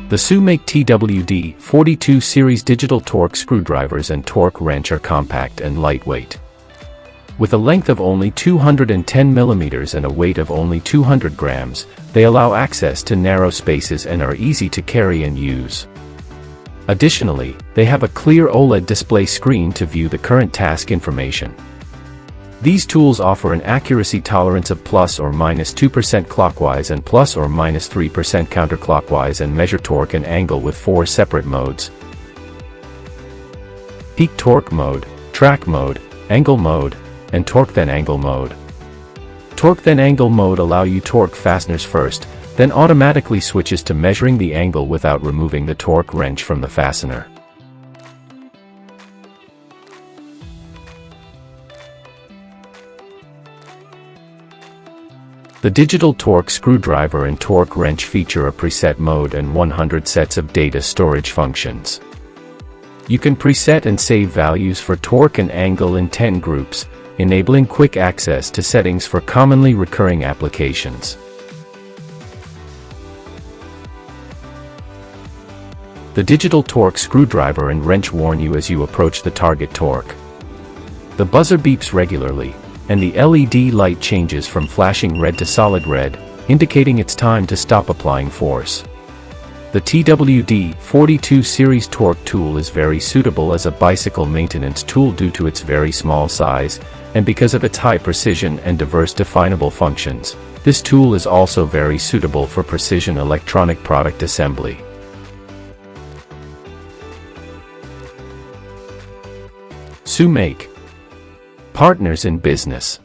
The SUMAKE TWD-42 series digital torque screwdrivers and torque wrench are compact and lightweight. With a length of only 210 mm and a weight of only 200 grams, they allow access to narrow spaces and are easy to carry and use. Additionally, they have a clear OLED display screen to view the current task information. These tools offer an accuracy tolerance of ±2% clockwise and ±3% counterclockwise and measure torque and angle with 4 separate modes: peak torque mode, track mode, angle mode, and torque then angle mode. Torque then angle mode allow you torque fasteners first, then automatically switches to measuring the angle without removing the torque wrench from the fastener. The digital torque screwdriver and torque wrench feature a preset mode and 100 sets of data storage functions. You can preset and save values for torque and angle in 10 groups, enabling quick access to settings for commonly recurring applications. The digital torque screwdriver and wrench warn you as you approach the target torque. The buzzer beeps regularly, and the LED light changes from flashing red to solid red, indicating it's time to stop applying force. The TWD-42 series torque tool is very suitable as a bicycle maintenance tool due to its very small size, and because of its high precision and diverse definable functions. This tool is also very suitable for precision electronic product assembly. SUMAKE. Partners in business.